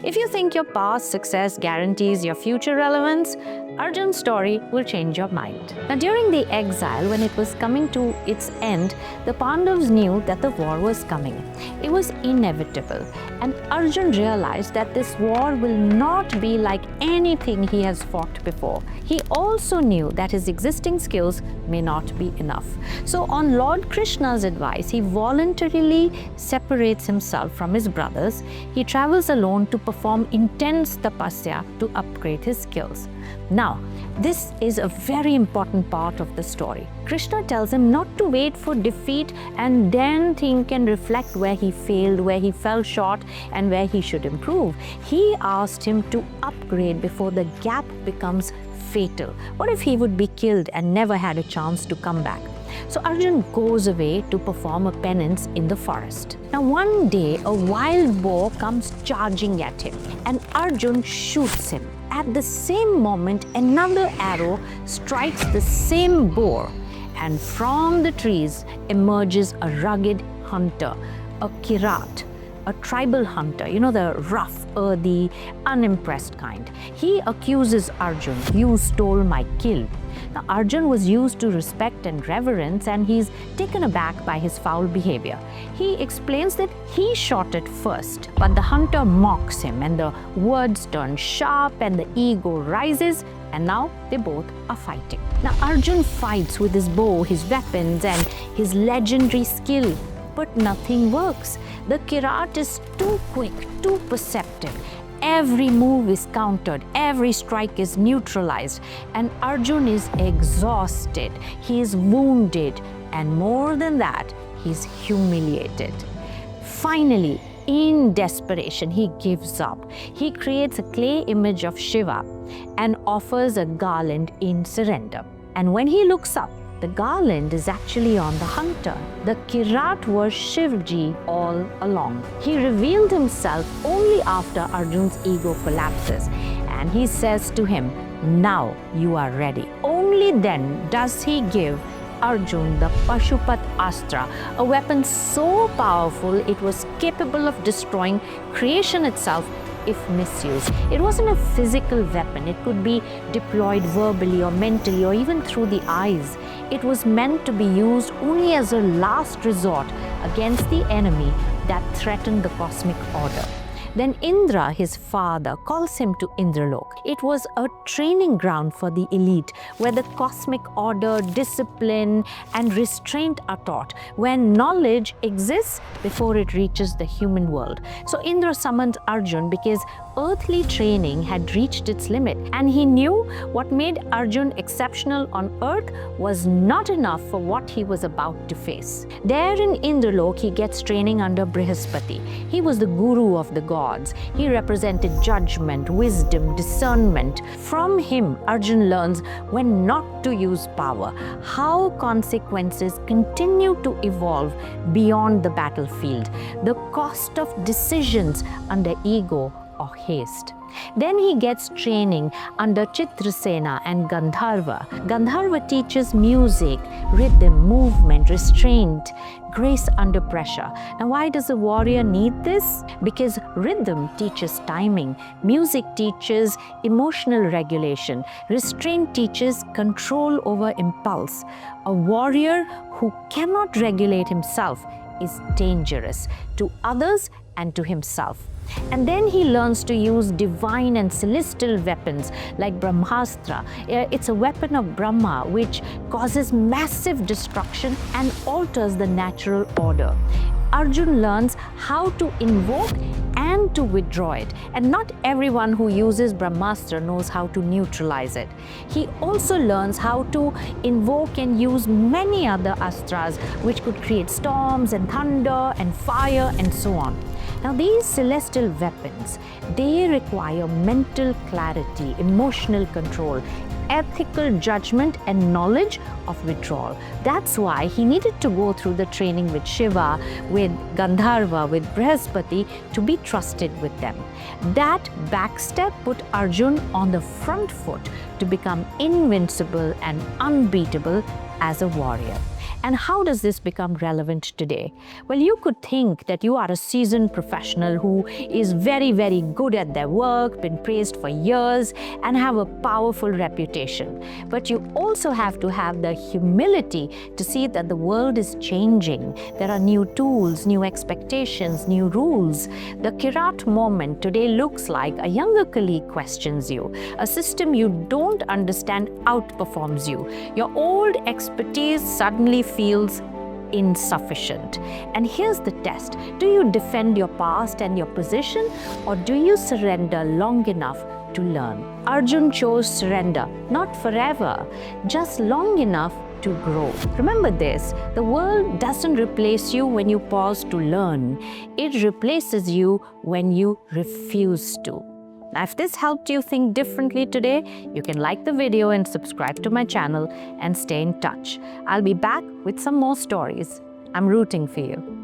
If you think your past success guarantees your future relevance, Arjun's story will change your mind. Now, during the exile, when it was coming to its end, the Pandavas knew that the war was coming. It was inevitable, and Arjun realized that this war will not be like anything he has fought before. He also knew that his existing skills may not be enough. So, on Lord Krishna's advice, he voluntarily separates himself from his brothers. He travels alone to perform intense tapasya to upgrade his skills. Now, this is a very important part of the story. Krishna tells him not to wait for defeat and then think and reflect where he failed, where he fell short, and where he should improve. He asked him to upgrade before the gap becomes fatal. What if he would be killed and never had a chance to come back? So Arjun goes away to perform a penance in the forest. Now one day, a wild boar comes charging at him, and Arjun shoots him. At the same moment, another arrow strikes the same boar, and from the trees emerges a rugged hunter, a Kirata, a tribal hunter, the rough, earthy, unimpressed kind. He accuses Arjun, "You stole my kill." Now, Arjun was used to respect and reverence, and he's taken aback by his foul behavior. He explains that he shot it first, but the hunter mocks him, and the words turn sharp, and the ego rises, and now they both are fighting. Now, Arjun fights with his bow, his weapons, and his legendary skill, but nothing works. The Kirata is too quick, too perceptive. Every move is countered, every strike is neutralized, and Arjun is exhausted, he is wounded, and more than that, he's humiliated. Finally, in desperation, he gives up. He creates a clay image of Shiva and offers a garland in surrender. And when he looks up, the garland is actually on the hunter. The Kirata was Shivji all along. He revealed himself only after Arjun's ego collapses, and he says to him, "Now you are ready." Only then does he give Arjun the Pashupat Astra, a weapon so powerful it was capable of destroying creation itself if misused. It wasn't a physical weapon. It could be deployed verbally or mentally or even through the eyes. It was meant to be used only as a last resort against the enemy that threatened the cosmic order. Then Indra, his father, calls him to Indralok. It was a training ground for the elite, where the cosmic order, discipline, and restraint are taught, where knowledge exists before it reaches the human world. So Indra summoned Arjun because earthly training had reached its limit, and he knew what made Arjun exceptional on earth was not enough for what he was about to face. There in Indralok, he gets training under Brihaspati. He was the guru of the gods. He represented judgment, wisdom, discernment. From him, Arjun learns when not to use power, how consequences continue to evolve beyond the battlefield, the cost of decisions under ego or haste. Then he gets training under Chitrasena and Gandharva. Gandharva teaches music, rhythm, movement, restraint, grace under pressure. Now, why does a warrior need this? Because rhythm teaches timing, music teaches emotional regulation, restraint teaches control over impulse. A warrior who cannot regulate himself is dangerous to others and to himself. And then he learns to use divine and celestial weapons like Brahmastra. It's a weapon of Brahma which causes massive destruction and alters the natural order. Arjun learns how to invoke and to withdraw it. And not everyone who uses Brahmastra knows how to neutralize it. He also learns how to invoke and use many other astras which could create storms and thunder and fire and so on. Now, these celestial weapons, they require mental clarity, emotional control, ethical judgment, and knowledge of withdrawal. That's why he needed to go through the training with Shiva, with Gandharva, with Brihaspati to be trusted with them. That backstep put Arjun on the front foot to become invincible and unbeatable as a warrior. And how does this become relevant today? Well, you could think that you are a seasoned professional who is very, very good at their work, been praised for years, and have a powerful reputation. But you also have to have the humility to see that the world is changing. There are new tools, new expectations, new rules. The Kirata moment today looks like a younger colleague questions you. A system you don't understand outperforms you. Your old expertise suddenly feels insufficient. And here's the test. Do you defend your past and your position, or do you surrender long enough to learn? Arjun chose surrender, not forever, just long enough to grow. Remember this, the world doesn't replace you when you pause to learn. It replaces you when you refuse to. Now, if this helped you think differently today, you can like the video and subscribe to my channel and stay in touch. I'll be back with some more stories. I'm rooting for you.